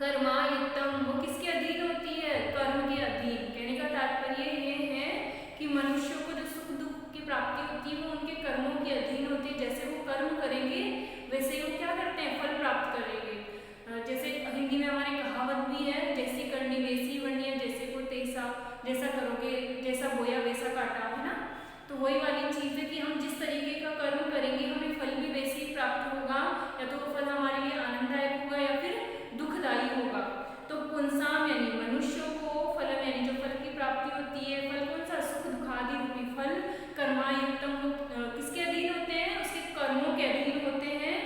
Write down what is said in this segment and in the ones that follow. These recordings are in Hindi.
कर्मायुक्तम, वो किसके अधीन होती है? कर्म के अधीन। कहने का तात्पर्य ये है कि मनुष्यों को जो सुख दुख की प्राप्ति होती है वो उनके कर्मों के अधीन होती है। जैसे वो कर्म करेंगे वैसे वो क्या करते हैं, फल प्राप्त करेंगे। जैसे हिंदी में हमारी कहावत भी है, जैसी करनी वैसी बननी है, जैसे को तैसा, जैसा करोगे जैसा बोया वैसा काटा, है ना। तो वही वाली चीज़ है कि हम जिस तरीके का कर्म करेंगे हमें फल भी वैसे ही प्राप्त होगा, या तो वो फल हमारे लिए आनंददायक होगा या फिर दुखदायी होगा। तो पुंसाम यानी मनुष्यों को फलम यानी जो फल की प्राप्ति होती है, फल कौन सा? सुख दुखादि रूपी फल। कर्मायुक्तम किसके अधीन होते हैं? उसके कर्मों के अधीन होते हैं।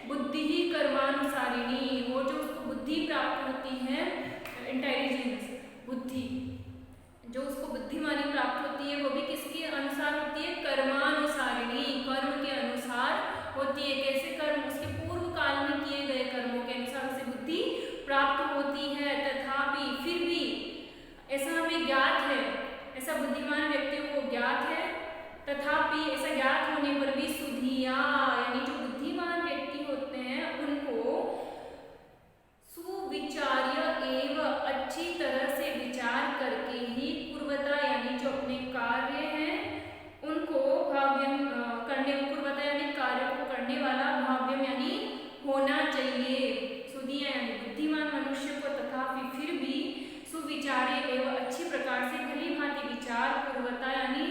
बुद्धि ही कर्मानुसारिणी, वो जो उसको बुद्धि प्राप्त होती है, इंटेलिजेंस, बुद्धि, जो उसको बुद्धिमानी प्राप्त होती है वो भी किसके अनुसार होती है? कर्मानुसारिणी, कर्म के अनुसार होती है। कैसे कर्म? उसके पूर्व काल में किए गए कर्मों के अनुसार उसे बुद्धि प्राप्त होती है। तथापि फिर भी ऐसा हमें ज्ञात है, ऐसा बुद्धिमान व्यक्तियों को ज्ञात है, तथापि ऐसा ज्ञात होने पर भी सुधिया यानी जो बुद्धिमान व्यक्ति होते हैं उनको सुविचार्य एवं अच्छी तरह से विचार करके ही पूर्वता यानी जो अपने कार्य हैं उनको भाव्यम करने, पूर्वता यानी कार्य को करने वाला भाव्यम यानी होना चाहिए। सुधिया यानी बुद्धिमान मनुष्य को तथापि फिर भी सुविचार्य एवं अच्छी प्रकार से भली भांति विचार पूर्वता यानी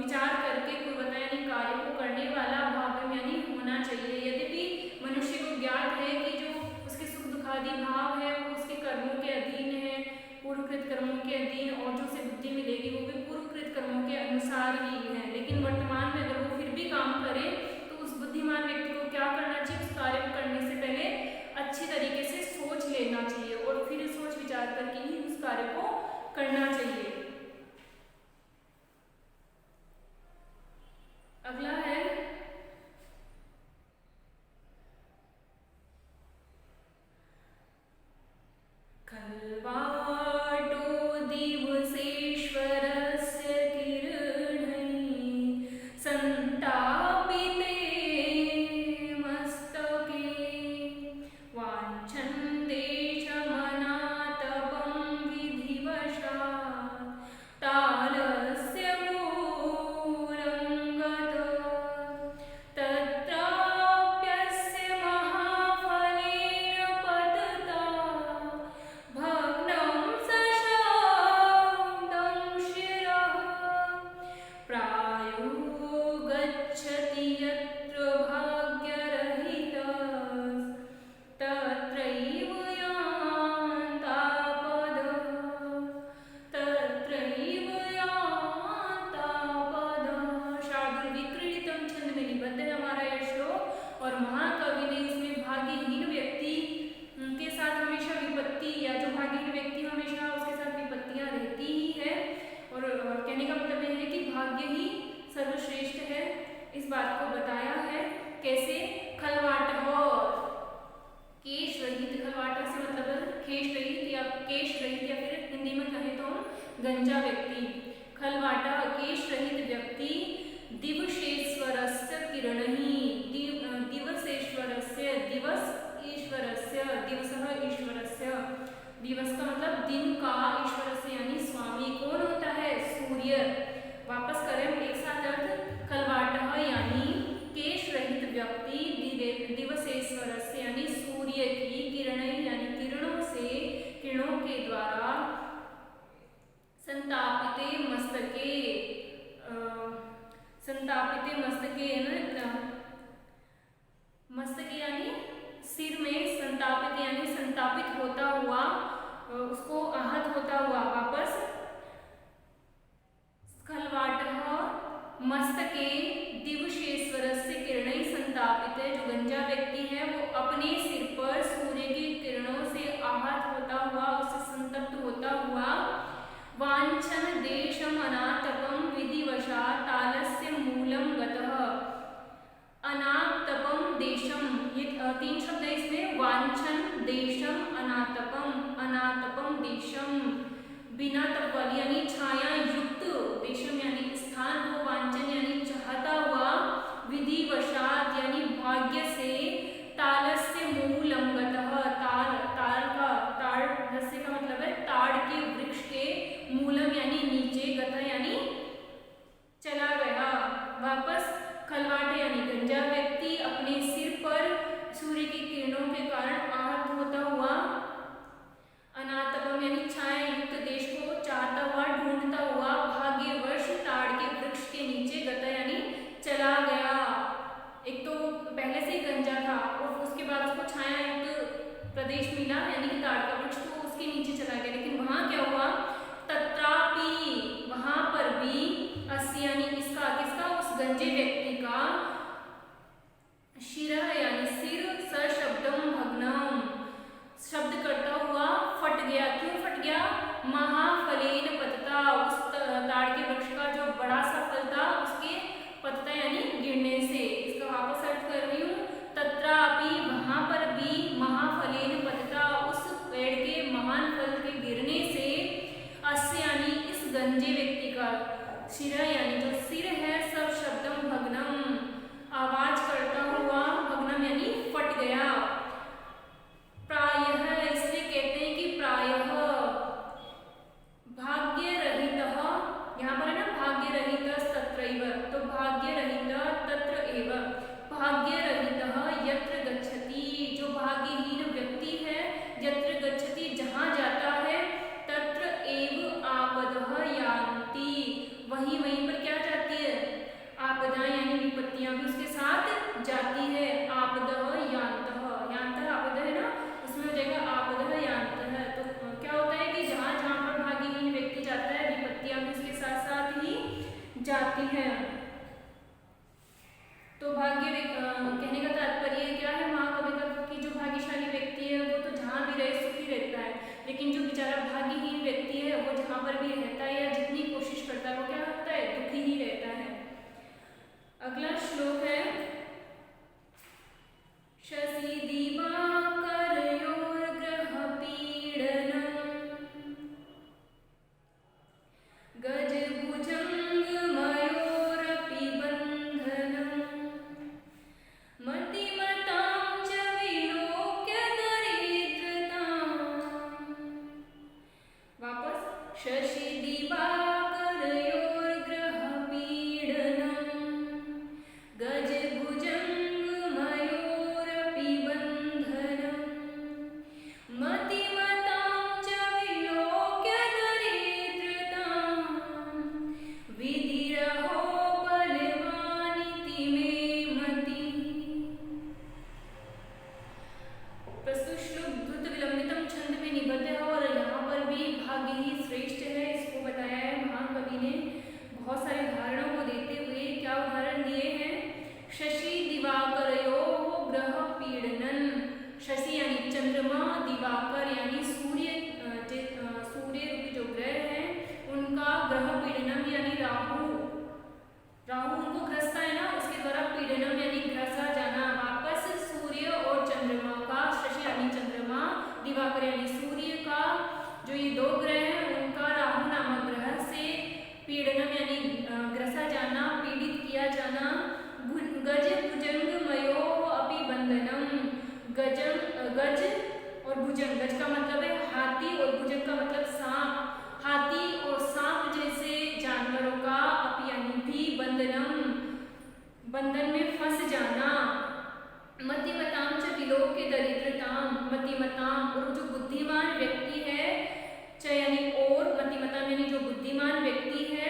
विचार करके पूर्वता यानी कार्य को करने वाला भाव्यम यानी होना चाहिए। यद्यपि मनुष्य को ज्ञात है कि जो उसके सुख दुखादि भाव है वो उसके कर्मों के अधीन है, पूर्वकृत कर्मों के अधीन, और जो उसे बुद्धि मिलेगी वो भी पूर्वकृत कर्मों के अनुसार ही है, लेकिन वर्तमान में अगर वो फिर भी काम करे तो उस बुद्धिमान व्यक्ति को क्या करना चाहिए? उस कार्य को करने से पहले अच्छी तरीके से सोच लेना चाहिए और फिर सोच विचार करके ही उस कार्य को करना चाहिए। अगला है खल्वाटो दिवसेश्वरस्य किरणैः संतापिते मस्तके वाञ्छन्ते शमनातपं विधिवशात् तालस्य मूलं गतः तत्राप्यस्य महाफलेन पतता भग्नं सशब्दं शिरः प्रायो गच्छति यत्र भाग्यरहितस्तत्रैव यान्तापदः तत्रैव यान्तापदः। शार्दूलविक्रीडितं छंद में निबद्ध है हमारा यह श्लोक, और महाकवि ने इसमें भाग्यहीन व्यक्ति के साथ हमेशा विपत्ति, या जो भाग्यहीन व्यक्ति हमेशा उसके साथ विपत्तियां रहती ही है, और कहने का मतलब यह है कि भाग्य ही सर्वश्रेष्ठ है, इस बात को बताया है। कैसे? खलवाट केश रहित, खलवाटा से मतलब केश रहित या केश रहित, या फिर हिंदी में कहें तो गंजा व्यक्ति। खलवाटा केश रहित व्यक्ति दिवसेश्वरस्य किरणैः, दिवसेश्वरस्य, दिवस ईश्वरस्य, दिवसः ईश्वरस्य, दिवस का मतलब दिन का, ईश्वरस्य यानी स्वामी कौन होता है? सूर्य। वापस करें एक साथ अर्थ। खलवाटः यानी केश रहित व्यक्ति, दिवसेश्वरस्य यानी सूर्य की, किरणैः यानी किरणों से, किरणों के द्वारा, संतापिते मस्तके, संतापिते मस्तके मस्तके यानी सिर में, संतापित यानी संतापित होता हुआ, उसको आहत होता हुआ। वापस खलवाटः मस्तके दिवसेश्वरस्य किरणैः संतापित, जो गंजा व्यक्ति है वो अपने सिर पर सूर्य की किरणों से आहत होता हुआ, उससे संतप्त होता हुआ, वांछन देशम अनातपम विधिवशात् तालस्य मूलं गतः। अनातपम देशम, ये 3 शब्द है इसमें, वांछन देशम अनातपम, अनातपम देशम, बिना तप वाली यानी छाया युक्त, देशम यानी स्थान को, वांछन यानी चाहता हुआ, विधिवशात् यानी भाग्य से, तालस्य मूलं गतः, ताल का गंजे व्यक्ति का शिरः यानी सिर सशब्दम भग्नम शब्द करता हुआ फट गया। क्यों फट गया? महाफलेन पतता, उस ताड़ के वृक्ष का जो बड़ा सा फल था उसके पतता यानी गिरने से। इसका वापस अर्थ कर रही हूँ। तत्रापि वहां पर भी महाफलेन पतता, उस पेड़ के महान फल के गिरने से अस्य यानी इस गंजे व्यक्ति का शिर यानी जो सिर है सब शब्दम भग्नम आवाज करता हुआ, भग्नम यानी फट गया। प्रायः इसलिए कहते हैं कि प्रायः भाग्य रहित, यहाँ पर है ना भाग्य रहित तत्रैव, तो भाग्य रहित तत्र एव, भाग्य रहित यत्र गच्छति, जो भाग्यहीन व्यक्ति है, यत्र गच्छति जहाँ जाता है, तत्र एव आपदः यान्ति, वहीं पर क्या जाती है? आपदा यानी विपत्तियां भी उसके साथ जाती है। आपदः यान्तः, यान्तः आपदा है ना, उसमें हो जाएगा आपदः यान्तः। तो क्या होता है कि जहाँ पर भाग्यहीन व्यक्ति जाता है विपत्तियां भी उसके साथ साथ ही जाती है। तो भाग्य कहने का तात्पर्य क्या है महाकवि का कि जो भाग्यशाली व्यक्ति है वो तो जहाँ भी रहे सुखी रहता है, लेकिन जो बेचारा भाग्यहीन व्यक्ति है वो जहाँ पर भी रहता है या जितनी कोशिश करता है वो क्या होता है? दुखी ही रहता है। अगला श्लोक है शशि दिवाकरयोर्ग्रह पीडनम् गज भुजंग मयोरपि बंधनम् मतिमतां च विलोक्य दरिद्रताम्। वापस शशि दिवाकरयोर्ग्रह पीडनम् गज भुजंग मयोरपि बंधनम् मतिमतां च विलोक्य दरिद्रताम् विधिरहो बलवानिति मे मतिः। प्रस्तुत श्लोक द्रुत विलंबितम छंद में निबद्ध है और यहाँ पर भी भाग्य ही श्रेष्ठ है, इसको बताया है महाकवि ने बहुत सारे उदाहरणों को देते हुए। क्या उदाहरण दिए हैं? शशि दिवाकरयोः ग्रह पीडनन, शशि यानी चंद्रमा, दिवाकर यानी सूर्य, सूर्य रूपी जो ग्रह है उनका ग्रह पीडनम यानी राहु उनको ग्रसता है ना, उसके द्वारा पीडनम यानी ग्रसा जाना। वापस सूर्य और चंद्रमा का, शशि यानी चंद्रमा, दिवाकर यानी सूर्य का जो ये दो ग्रह हैं उनका राहु नामक ग्रह से पीडनम यानी ग्रसा जाना, पीड़ित किया जाना। गज भुजंग मयो अपि बंधनम, गज और भुजंग, गज का मतलब है हाथी और भुजंग का मतलब सांप, हाथी और सांप जैसे जानवरों का अपि यानी भी बंधनम बंधन में फंस जाना। मतिमताम च विलोक्य दरिद्रताम, मतिमताम और जो बुद्धिमान व्यक्ति है, च यानी और मतिमताम यानी जो बुद्धिमान व्यक्ति है,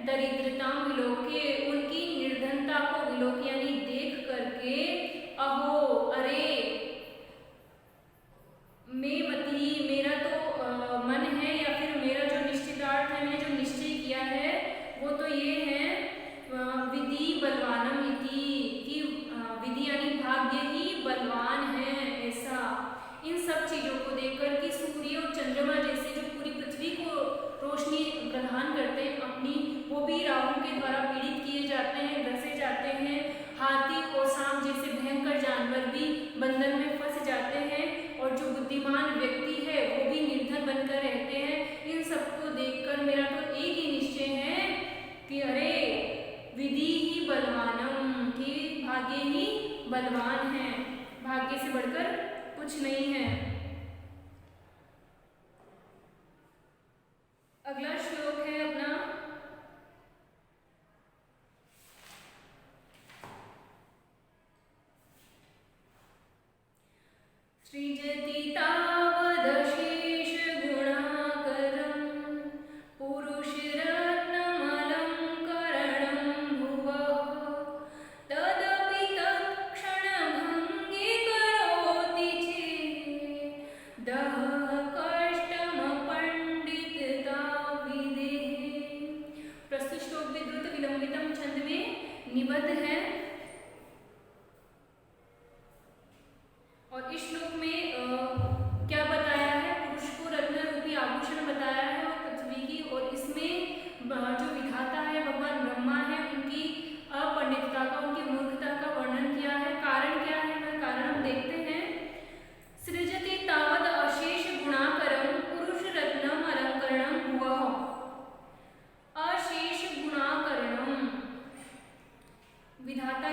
दरिद्रताम विलोक्य उनकी निर्धनता को विलोक्य यानी देख करके, अहो अरे, मैं मति मेरा तो मन है या फिर मेरा जो निश्चितार्थ है, मैंने जो निश्चय किया है वो तो ये है विधि बलवानम इति, कि विधि यानी भाग्य ही बलवान है। ऐसा इन सब चीजों को देखकर कि सूर्य और चंद्रमा जैसे जो पूरी पृथ्वी को रोशनी प्रदान करते हैं अपनी, वो भी राहु के द्वारा पीड़ित किए जाते हैं, ग्रसे जाते हैं। हाथी और सांप जैसे भयंकर जानवर भी बंधन में फंस जाते हैं और जो बुद्धिमान व्यक्ति है वो भी निर्धन बनकर रहते हैं। इन सबको देखकर मेरा तो एक ही निश्चय है कि अरे विधि ही बलवानम, कि भाग्य ही बलवान है, भाग्य से बढ़कर कुछ नहीं है। अगला श्लोक है अपना सृजति तावदशेष गुणाकरं पुरुषरत्नमलङ्करणं भुवः तदपि तत्क्षणभङ्गे करोति चेत् निबद्ध है। और इस श्लोक में क्या बताया है, पुरुष को रत्न रूपी आभूषण बताया है और पृथ्वी की, और इसमें जो विधाता है भगवान ब्रह्मा है, उनकी अपंडितता का, उनकी मूर्खता का वर्णन किया है। कारण क्या है, वह कारण हम देखते हैं। सृजति तावद अशेष गुणाकरम पुरुष रत्नम अलंकरणम भुवः। अशेष गुणाकरणम, विधाता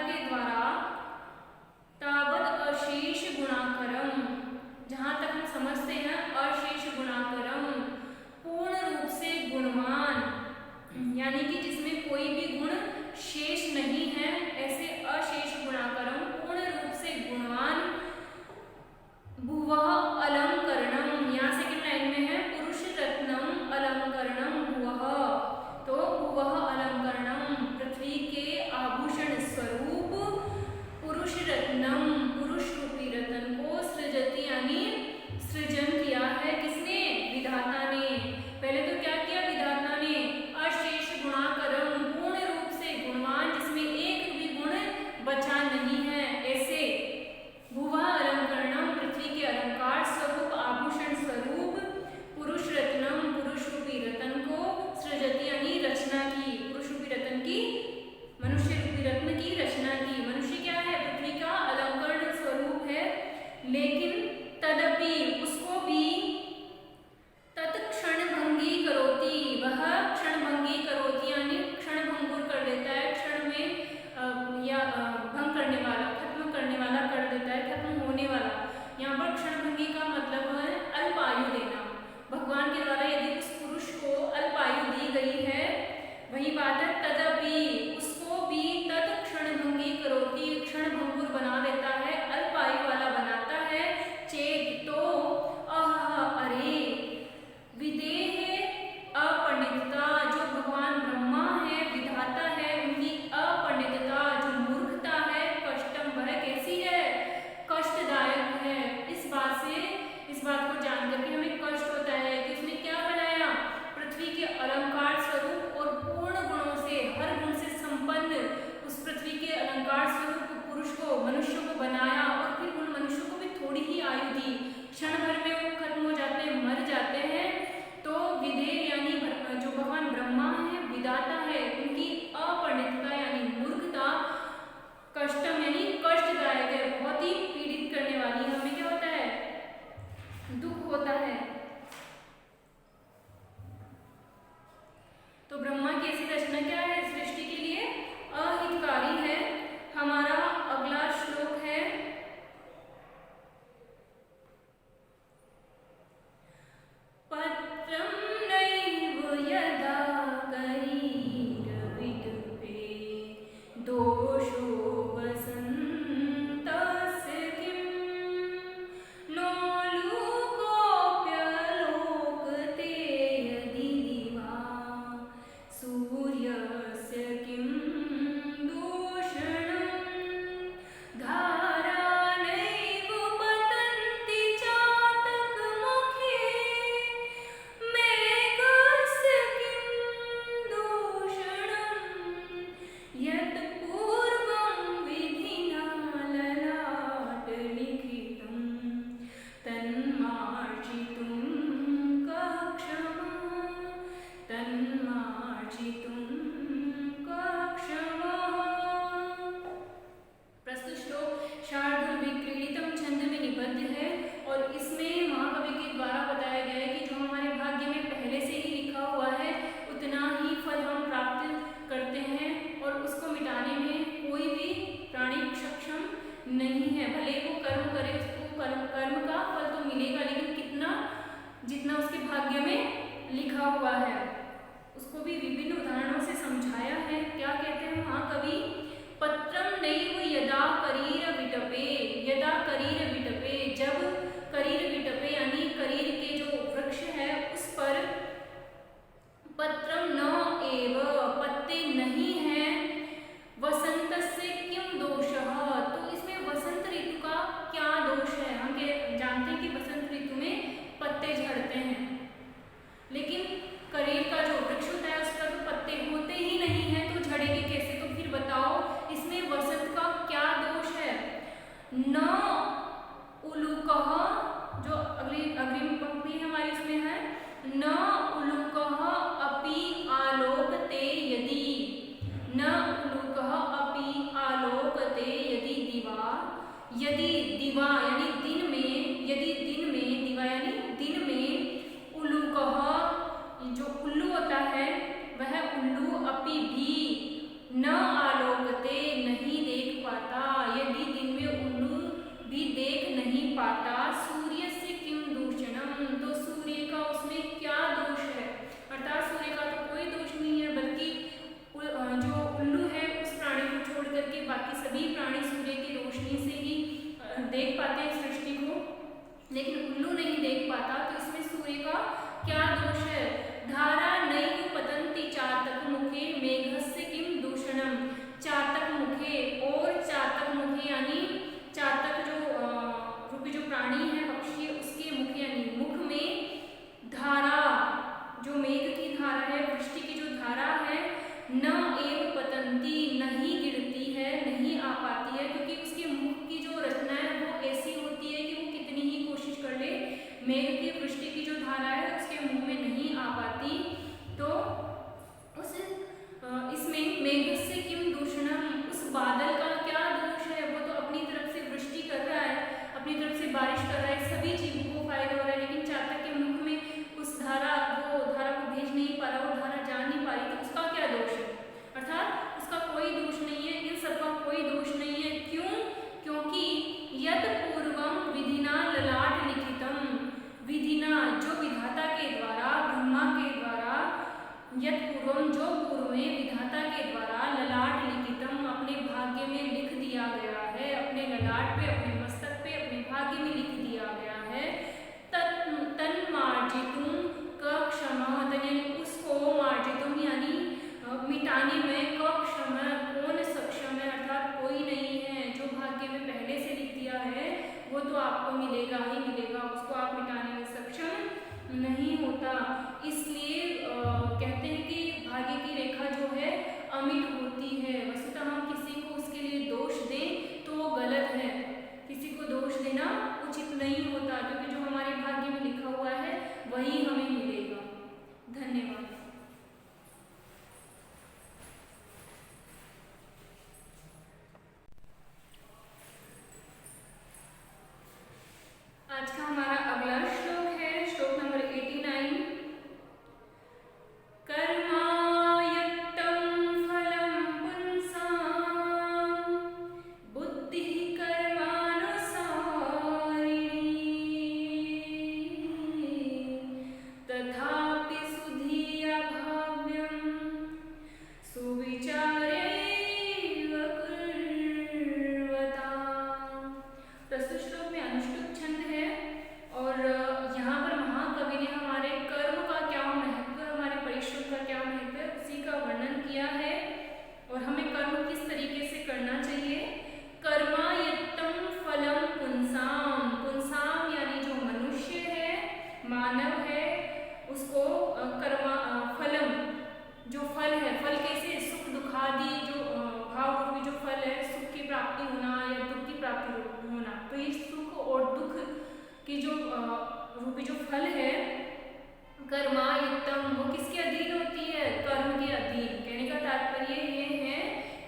यदि दिवा यानी दिन में, यदि दिन में, दिवा यानी दिन में, उल्लू कह, जो उल्लू होता है वह उल्लू अपि भी न आलोकते, नहीं देख पाता, यदि दिन में उल्लू भी देख नहीं पाता, सूर्य से किम दूषणम, तो सूर्य का उसमें क्या दोष है, अर्थात सूर्य का तो कोई दोष नहीं है, बल्कि जो उल्लू है उस प्राणी को छोड़ करके बाकी सभी प्राणी सूर्य की रोशनी से ही देख पाते हैं सृष्टि को, लेकिन उल्लू नहीं देख पाता, तो इसमें सूर्य का क्या दोष है। धारा नैव पतंति चातक मुखे मेघस्य किम दूषणम, चातक मुखे, और चातक मुखे यानी चातक जो रूपी जो प्राणी है पक्षी, उसके मुख यानी मुख में धारा, जो मेघ की धारा है, वृष्टि की जो धारा है, न एव पतंती, नहीं गिरती है, नहीं आ पाती है, क्योंकि उसके मुख की जो रचना है वो ऐसी होती है कि वो कितनी ही कोशिश कर ले, मेघ की वृष्टि की जो धारा है उसके मुंह में नहीं आ पाती। तो उस इसमें मेघस्य किम दूषणम, उस बादल का क्या दोष है, वो तो अपनी तरफ से वृष्टि कर रहा है, अपनी तरफ से बारिश कर रहा है, सभी चीजों को फायदा हो रहा है, लेकिन चातक के मुख में उस धारा, वो धारा को भेज नहीं पा रहा, वो धारा जा नहीं पा रही, तो उसका क्या दोष है, अर्थात उसका कोई दोष नहीं है, इन सबका कोई दोष नहीं है। क्यों? क्योंकि यद पूर्वम विधिना ललाट लिखितम, विधिना जो विधाता के द्वारा, ब्रह्मा के द्वारा, यद पूर्वम जो पूर्व में विधाता के द्वारा ललाट लिखितम अपने भाग्य में लिख दिया गया है, अपने ललाट पे, अपने मस्तक पे, अपने भाग्य में लिख दिया गया है, तन्मार्जितुम कक्षम, उसको मार्जितुम यानी मिटाने में, कक्षम कौन सक्षम है, अर्थात कोई नहीं है, जो भाग्य में पहले से लिख दिया है वो तो आपको मिलेगा ही मिलेगा, उसको आप मिटाने में सक्षम नहीं होता। इसलिए कहते हैं कि भाग्य की रेखा जो है अमिट होती है। वस्तुतः हम किसी को उसके लिए दोष दें तो वो गलत है, किसी को दोष देना उचित नहीं होता, क्योंकि जो हमारे भाग्य में लिखा हुआ है वही हमें मिलेगा। धन्यवाद। आज का हमारा अगला श्लोक है श्लोक नंबर 89। कर्मायत्तं फलं पुंसां बुद्धिः कर्मानुसारिणी तथापि सुधिया भाव्यं सुविचारैव कुर्वता। प्रस्तुत श्लोक में अनुष्टुप छंद है और यहाँ पर महाकवि ने हमारे कर्म का क्या महत्व, हमारे परिश्रम का क्या महत्व है उसी का वर्णन किया है और हमें कर्म किस तरीके से करना चाहिए। कर्मायत्तं फलं पुंसां, पुंसां यानी जो मनुष्य है, मानव है, उसको कर्मा फलम, जो फल है, फल कैसे, सुख दुखादि जो भाव रूपी जो फल है, सुख की प्राप्ति होना या दुख की प्राप्ति होना, तो ये सुख और दुख की जो रूपी जो फल है, कर्मायुक्तम, वो किसके अधीन होती है, कर्म के अधीन। कहने का तात्पर्य ये है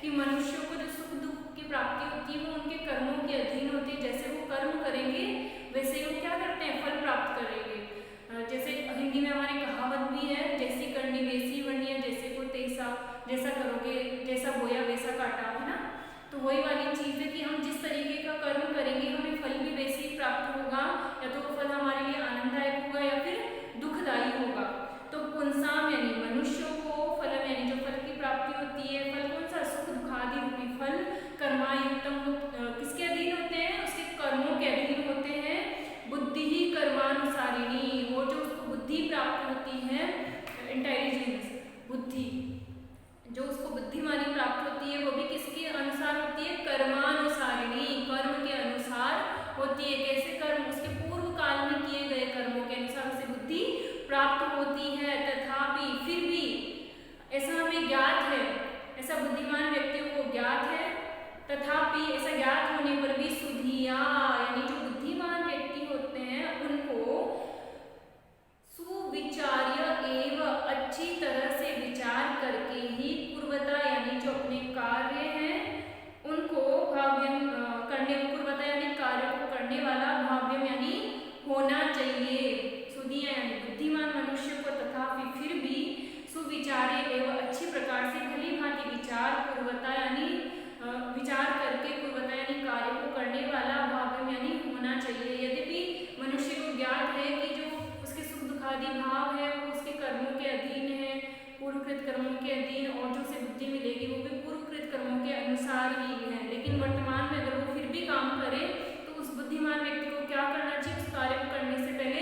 कि मनुष्यों को जो सुख दुख की प्राप्ति होती है वो उनके कर्मों के अधीन होती है। जैसे वो कर्म करेंगे वैसे वो क्या करते हैं, फल प्राप्त करेंगे। जैसे हिंदी में हमारी कहावत भी है, जैसी करनी वैसी बननी है, जैसे को तैसा, जैसा करोगे जैसा बोया वैसा काटा, है ना। तो वही वाली चीज़ है कि हम जिस तरीके का कर्म करेंगे हमें फल भी वैसे ही प्राप्त होगा, या तो वो फल हमारे लिए आनंददायक होगा या फिर दुखदायी होगा। तो पुंसाम यानी मनुष्यों को, फलम यानी जो फल की प्राप्ति होती है, फल कौन सा, सुख दुखादि रूपी फल, कर्मायुक्तम किसके अधीन होते हैं, उसके कर्मों के अधीन होते हैं। बुद्धि ही कर्मानुसारिणी, वो जो उसको बुद्धि प्राप्त होती है, इंटेलिजेंस, बुद्धि, जो उसको बुद्धिमानी प्राप्त होती है वो भी किसके अनुसार होती है, कर्मानुसारिणी, कर्म के अनुसार होती है। कैसे कर्म, उसके पूर्व काल में किए गए कर्मों के अनुसार उसे बुद्धि प्राप्त होती है। तथापि फिर भी ऐसा हमें ज्ञात है, ऐसा बुद्धिमान व्यक्तियों को ज्ञात है, तथापि ऐसा ज्ञात होने पर भी सुधिया यानी जो बुद्धिमान व्यक्ति होते हैं उनको सुविचार्य एवं अच्छी तरह से विचार करके ही पूर्वता यानी जो अपने कार्य हैं उनको भाव्य करने, पूर्वता यानी कर्मों के अधीन और जो उसे बुद्धि मिलेगी वो भी पूर्वकृत कर्मों के अनुसार ही है। लेकिन वर्तमान में अगर वो फिर भी काम करे तो उस बुद्धिमान व्यक्ति को क्या करना चाहिए, उस कार्य को करने से पहले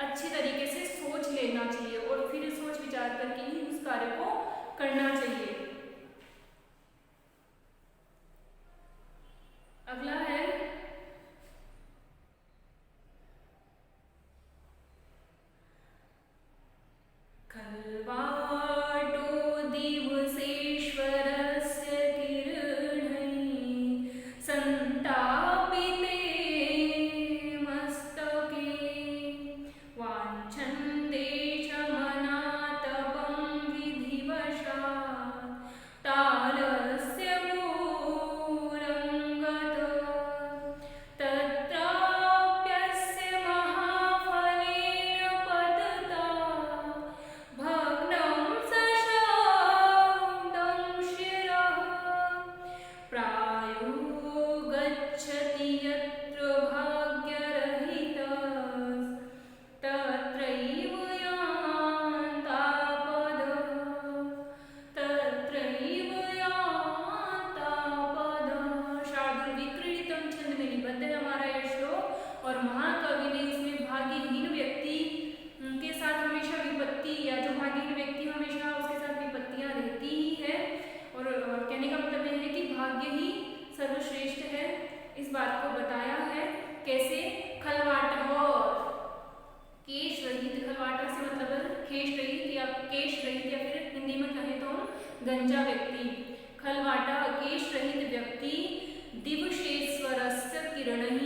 अच्छी तरीके से सोच लेना चाहिए और फिर सोच विचार करके ही उस कार्य को करना चाहिए। अगला है खल्वाटो दिवसेश्वरस्य किरणैः संतापिते मस्तके वाञ्छन्ते शमनातपं विधिवशात् तालस्य मूलं गतः तत्राप्यस्य महाफलेन पतता भग्नं सशब्दं शिरः प्रायो गच्छति यत्र भाग्यरहितस्तत्रैव यान्तापदः तत्रैव यान्तापदः। शार्दूलविक्रीडितं छंद में निबद्ध है हमारा यह श्लोक और महाकवि ने इसमें भाग्यहीन व्यक्ति के साथ हमेशा विपत्ति या जो भाग्यहीन व्यक्ति हमेशा उसके साथ विपत्तियां रहती ही है और कहने का मतलब यह है कि भाग्य ही सर्वश्रेष्ठ है, इस बात को बताया है। कैसे? खलवाटः केश रहित, खलवाटा से मतलब केश रहित या फिर हिंदी में कहें तो गंजा व्यक्ति। खलवाटा केश रहित व्यक्ति दिवसेश्वरस्य किरणैः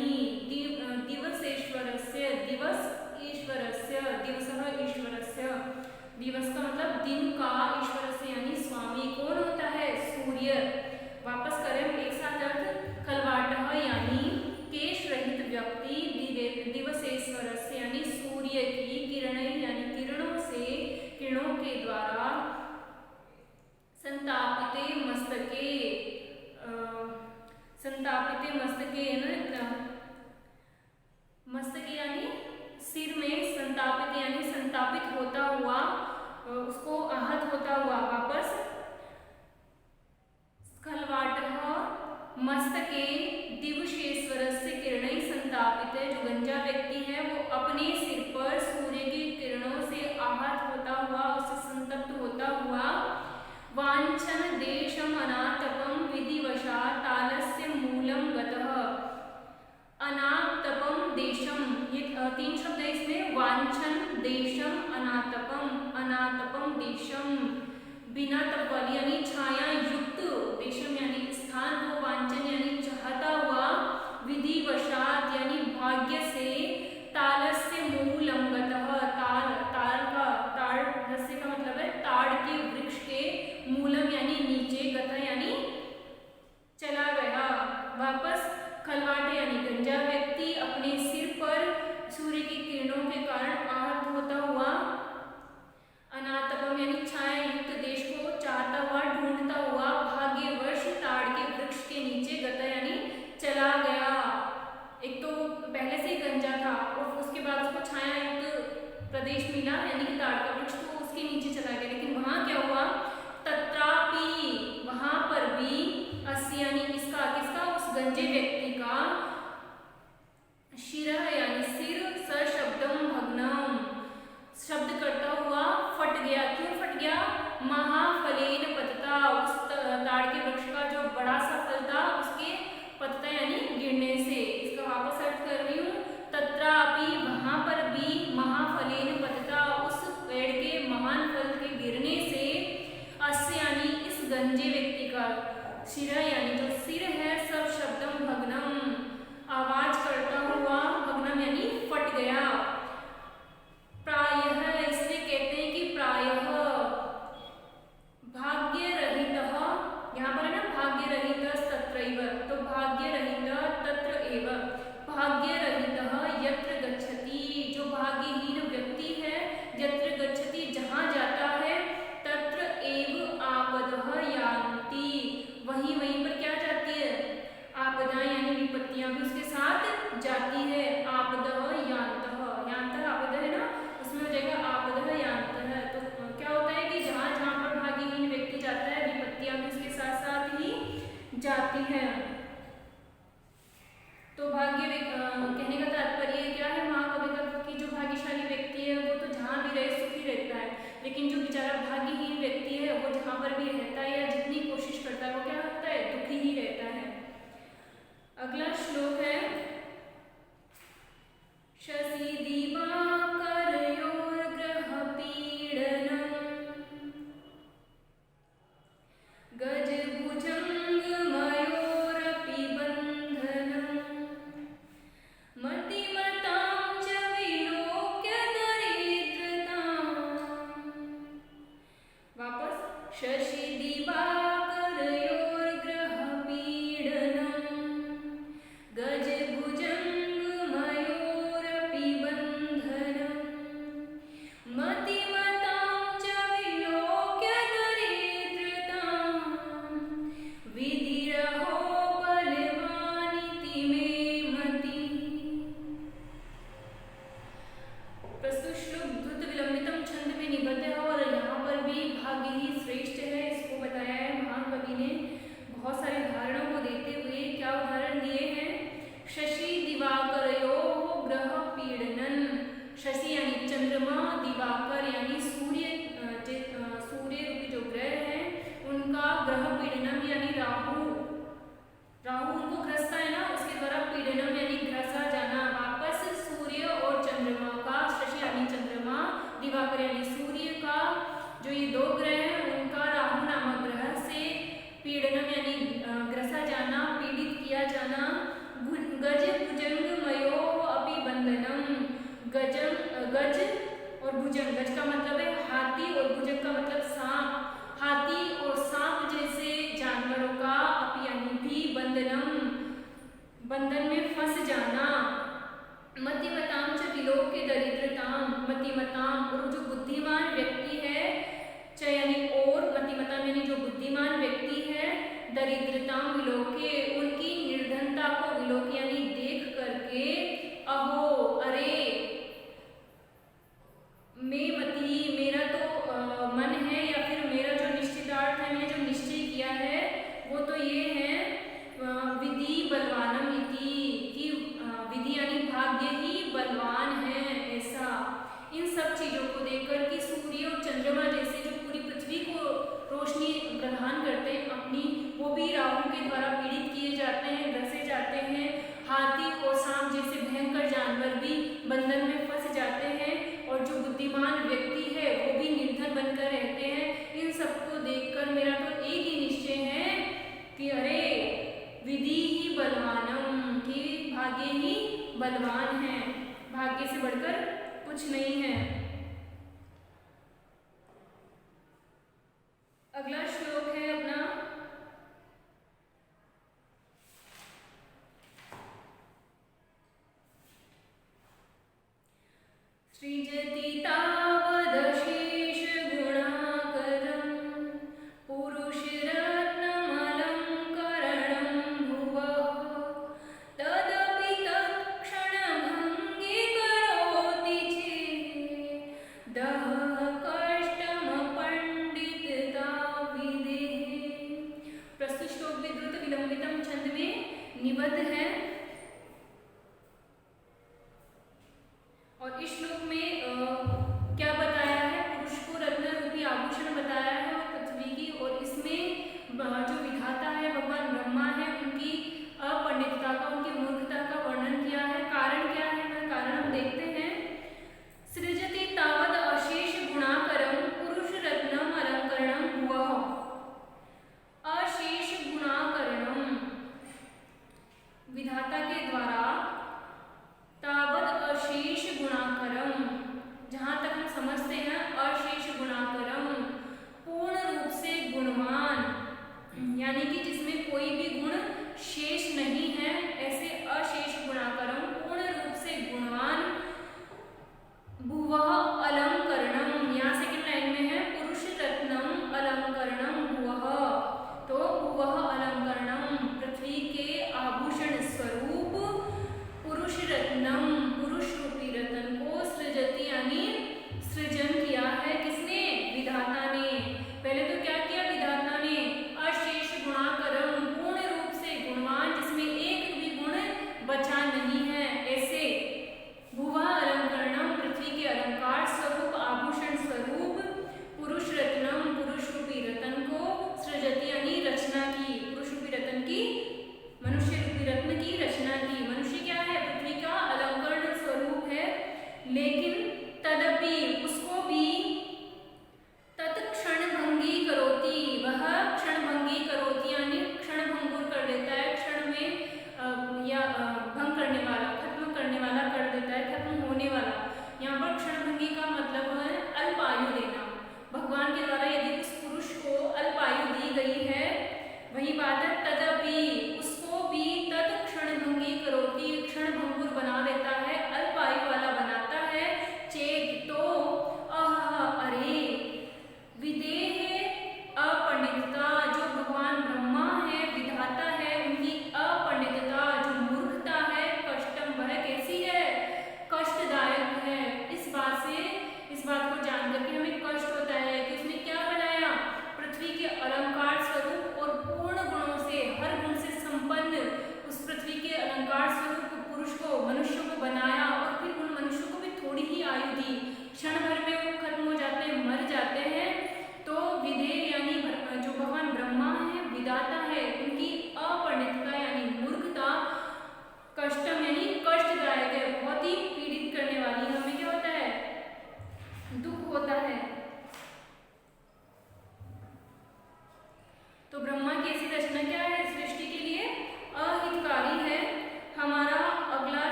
दिवसेश्वरस्य दिवसः ईश्वरस्य, दिवस का मतलब दिन का, ईश्वरस्य यानी स्वामी कौन होता है? सूर्य। वापस करें एक साथ अर्थ, खलवाटः यानी केश रहित व्यक्ति दिवसेश्वरस्य यानी सूर्य की किरणैः यानी किरणों के द्वारा संतापिते मस्तके मस्तके यानी सिर में, संतापित होता हुआ, उसको आहत होता हुआ। वापस खलवाटः मस्तके दिवसेश्वरस्य किरणैः संतापित, जो गंजा व्यक्ति है वो अपने सिर पर सूर्य की किरणों से आहत होता हुआ, उससे संतप्त होता हुआ, वांछन देशम अनातपम विधिवशात् तालस्य मूलं गतः। अनातपम देशम, ये 3 शब्द है इसमें, वांछन देशम अनातपम देशम, बिना तप वाली यानी छाया युक्त, देशम यानी स्थान को, वांछन यानी चाहता हुआ, विधिवशात् यानी भाग्य से, तालस्य मूलं गतः, ताड़ रस्य का मतलब है ताड़ के वृक्ष के, मूलम यानी नीचे, गतः यानी चला गया। वापस खलवाटे यानी गंजा व्यक्ति अपने सिर पर सूर्य की किरणों के कारण आहत होता हुआ, अनातपम यानी छाया युक्त देश को चाहता हुआ, ढूंढता हुआ, भाग्यवश ताड़ के वृक्ष के नीचे, गता यानी चला गया। एक तो पहले से ही गंजा था और उसके बाद उसको छाया युक्त प्रदेश मिला यानी कि ताड़ का वृक्ष, तो उसके नीचे चला गया। लेकिन वहां क्या हुआ? तत्रापि वहां पर भी, अस्य यानी इसका, किसका? उस गंजे व्यक्ति का, शिरः यानी सिर, सशब्दम भग्नम शब्द करता हुआ फट गया। क्यों फट गया? महाफलेन पतता, उस ताड़ के वृक्ष का जो बड़ा सा फल था उसके पतता यानी गिरने से। इसका वापस अर्थ कर रही हूँ, तत्रापि वहां पर भी, महाफलेन पतता उस पेड़ के महान फल के गिरने से, अस्य यानी इस गंजे व्यक्ति का, शिरः यानी जो सिर है, सब शब्दम भग्नम आवाज करता हुआ, भग्नम यानी फट गया। प्रायः इसलिए कहते हैं कि प्रायः भाग्यरहितः, यहाँ पर है ना भाग्यरहितस्तत्रैव, तो भाग्यरहित तत्र एव, भाग्यरहितः यत्र गच्छति, जो भाग्यहीन व्यक्ति है, यत्र गच्छति जहाँ जाता है, तत्र एव आपदः यान्ति, वहीं पर क्या जाती है? आपदा यानी विपत्तियां भी उसके साथ जाती है। आपदः यान्तः, यान्तः आपदा है ना, उसमें हो जाएगा आपदः यान्तः। तो क्या होता है कि जहाँ पर भाग्यहीन जाती है। तो कहने का तात्पर्य क्या है, महाकवि का कि जो भाग्यशाली व्यक्ति है वो तो जहाँ भी रहे सुखी रहता है, लेकिन जो बेचारा भाग्यहीन व्यक्ति है वो जहाँ पर भी रहता है या जितनी कोशिश करता है वो क्या होता है, दुखी ही रहता है। अगला श्लोक है शशि दिवाकरयोर्ग्रह पीडनम् गज भुजंग मयोरपि बंधनम् मतिमतां च विलोक्य दरिद्रताम्। वापस शशि दिवाकरयोर्ग्रह पीडनम् गज भुजंग मयोरपि बंधनम् मतिमतां च विलोक्य दरिद्रताम् विधिरहो बलवानिति मे मतिः। प्रस्तुत श्लोक द्रुत विलंबितम छंद में निबद्ध है और यहाँ पर भी भाग्य ही श्रेष्ठ है, इसको बताया है महाकवि ने बहुत सारे उदाहरणों को देते हुए। क्या उदाहरण दिए हैं, शशि दिवाकरयोः ग्रह पीडनन, शशि यानी चंद्रमा, दिवाकर यानी सूर्य रूपी जो ग्रह है उनका ग्रह पीडनम यानी राहु उनको ग्रसता है ना, उसके द्वारा पीडनम यानी ग्रसा जाना। वापस सूर्य और चंद्रमा का, शशि यानी चंद्रमा, दिवाकर यानी सूर्य का जो ये दो ग्रह हैं उनका राहु नामक ग्रह से पीडनम यानी ग्रसा जाना, पीड़ित किया जाना। गज भुजंग मयो अपि बंधनम, गज और भुजंग, गज का मतलब है हाथी और भुजंग का मतलब सांप, हाथी और सांप जैसे जानवरों का अपि यानी भी बंधनम बंधन में फंस जाना। मतिमताम च विलोक्य दरिद्रताम, मतिमताम और जो बुद्धिमान व्यक्ति है, च यानी और मतिमताम यानी जो बुद्धिमान व्यक्ति है, दरिद्रताम विलोक्य उनकी निर्धनता को विलोक्य यानी देख करके, अहो अरे, मैं मति मेरा तो मन है या फिर मेरा जो निश्चितार्थ है, मैंने जो निश्चय किया है वो तो ये है विधि बलवानम इति, कि विधि यानी भाग्य ही बलवान है ऐसा। इन सब चीजों को देखकर कि सूर्य और चंद्रमा जैसे जो पूरी पृथ्वी को रोशनी प्रदान करते हैं अपनी, वो भी राहु के द्वारा पीड़ित किए जाते हैं, ग्रसे जाते हैं। हाथी और सांप जैसे भयंकर जानवर भी बंधन में फंस जाते हैं और जो बुद्धिमान व्यक्ति है वो भी निर्धन बनकर रहते हैं। इन सबको देखकर मेरा तो एक ही निश्चय है कि अरे विधि ही बलवानम, कि भाग्य ही बलवान है, भाग्य से बढ़कर कुछ नहीं है। अगला श्लोक है अपना सृजति तावदशेष गुणाकरं पुरुषरत्नमलङ्करणं भुवः तदपि तत्क्षणभङ्गे करोति चेदः कष्टमपण्डितताविदेः। प्रस्तुत श्लोक भी द्रुत विलंबितम छंद में निबद्ध है और इस श्लोक में क्या बताया है, पुरुष को रत्न रूपी आभूषण बताया है और पृथ्वी की, और इसमें जो विधाता है भगवान ब्रह्मा है उनकी अपंडितता का, उनकी मूर्खता का वर्णन किया है। कारण क्या है, वह कारण हम देखते हैं। सृजति तावद अशेष गुणाकरम पुरुष रत्नम अलंकरणम भुवः। अशेष गुणाकरणम, विधाता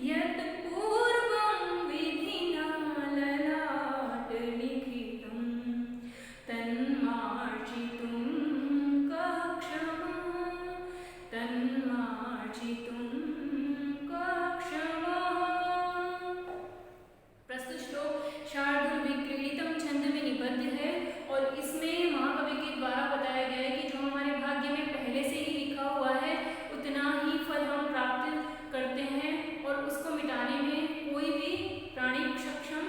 यत् पूर्वं विधिना ललाट लिखितं तन्मार्जितुं कः क्षमा तन्मार्जितुं कः क्षमा। प्रस्तुत श्लोक शार्दूल विग्रहीतम छंद में निबद्ध है और इसमें महाकवि के द्वारा बताया गया है कि जो हमारे भाग्य में पहले से ही लिखा हुआ है उतना ही फल हम प्राप्त करते हैं और उसको मिटाने में कोई भी प्राणी सक्षम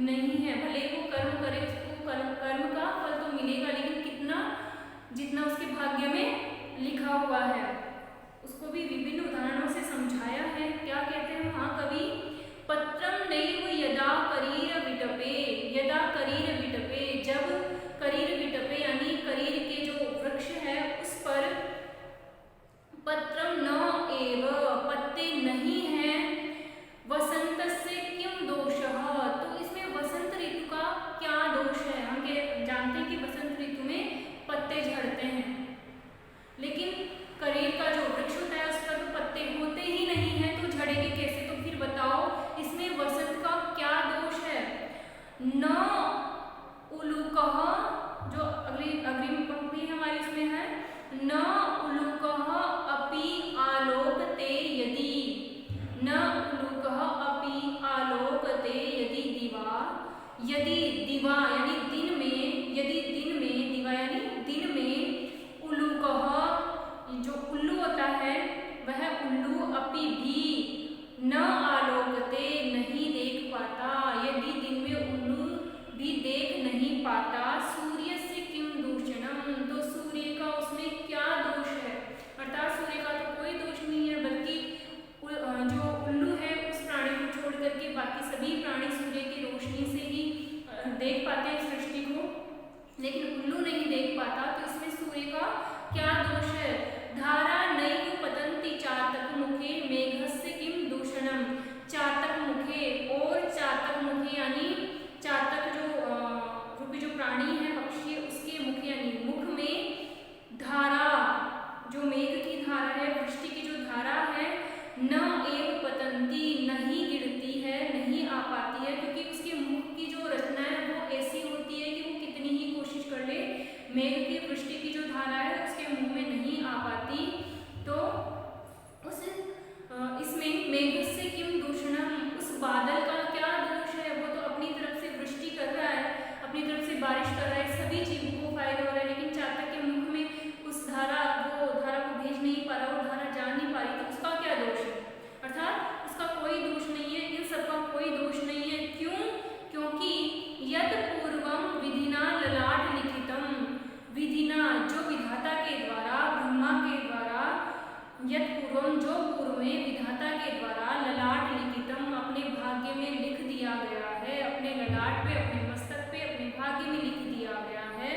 नहीं है। भले वो कर्म करे, उसको कर्म का फल तो मिलेगा, लेकिन कितना, जितना उसके भाग्य में लिखा हुआ है। उसको भी विभिन्न उदाहरणों से समझाया है। क्या कहते हैं महाकवि, पत्रम नैव यदा करीर विटपे, यदा करीर विटपे, जब करीर विटपे यानी करीर के जो वृक्ष है उस पर पत्रम न एव, पत्ते नहीं हैं, वसंतस्य किम दोषः, तो इसमें वसंत ऋतु का क्या दोष है। हम जानते हैं कि वसंत ऋतु में पत्ते झड़ते हैं, लेकिन करीर का जो वृक्ष होता है उस पर तो पत्ते होते ही नहीं है, तो झड़ेंगे कैसे। तो फिर बताओ इसमें वसंत का क्या दोष है। न उलूकः, जो अग्रिम पंक्ति हमारी इसमें है, न उलूकः अपि आलोकते यदि, न उलूकः अपि आलोकते यदि दिवा, यदि दिवा यानी दिन में, यदि दिन में, दिवा यानी दिन में, उलूकः जो उल्लू होता है वह उल्लू अपि भी न आलोकते नहीं देख पाता, यदि दिन में उल्लू भी देख नहीं पाता, सूर्य से किम दूषणम, तो सूर्य का उसमें क्या दोष है। अर्थात सूर्य का तो कोई दोष नहीं है, बल्कि जो उल्लू है उस प्राणी को छोड़ करके बाकी सभी प्राणी सूर्य की रोशनी से ही देख पाते हैं सृष्टि को, लेकिन उल्लू नहीं देख पाता, तो इसमें सूर्य का क्या दोष है। धारा नैव पतन्ति चातक मुखे मेघस्य किम दूषणम, चातक मुखे, और चातक मुखे यानी चातक जो रूपी जो प्राणी है पक्षी, उसके मुख यानी मुख में धारा, जो मेघ की धारा है, वृष्टि की जो धारा है, न एव पतन्ति नहीं गिरती है, नहीं आ पाती है, क्योंकि उसके मुख की जो रचना है वो ऐसी होती है कि वो कितनी ही कोशिश कर ले, मेघ की वृष्टि की जो धारा है उसके मुंह में नहीं आ पाती। तो उस इसमें मेघस्य किम दूषणम, उस बादल का क्या दोष है। वो तो अपनी तरफ से वृष्टि कर रहा है, अपनी तरफ से बारिश कर रहा है, सभी जीवों को फायदा हो रहा है, लेकिन चातक के मुख में उस धारा, वो धारा को भेज नहीं पा रहा, वो धारा जा नहीं पा रही, तो उसका क्या दोष है। अर्थात उसका कोई दोष नहीं है, इन सबका कोई दोष नहीं है। क्यों? क्योंकि यत् पूर्वम विधिना ललाट लिखितम, विधिना जो विधाता के द्वारा, ब्रह्मा के द्वारा, यत् पूर्वम जो पूर्व में विधाता के द्वारा, ललाट लिखितम अपने भाग्य में लिख दिया गया है, अपने ललाट पे, अपने मस्तक पे, अपने भाग्य में लिख दिया गया है।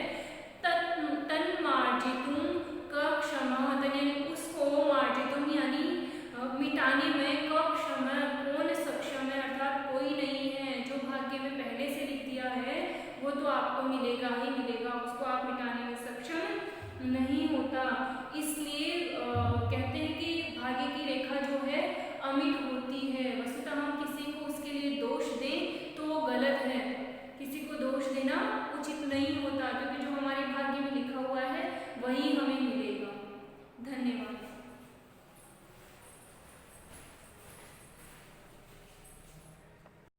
तन्मार्जितुं कः क्षमः, यानी उसको मार्जितुं यानी मिटाने में, कः क्षमः कौन सक्षम है, अर्थात कोई नहीं है। जो भाग्य में पहले से लिख दिया है वो तो आपको मिलेगा ही मिलेगा, उसको आप मिटाने में सक्षम नहीं होता। इसलिए कहते हैं कि भाग्य की रेखा जो है अमिट होती है। वस्तुतः हम किसी को उसके लिए दोष दें तो वो गलत है, किसी को दोष देना उचित नहीं होता, क्योंकि जो हमारे भाग्य में लिखा हुआ है वही हमें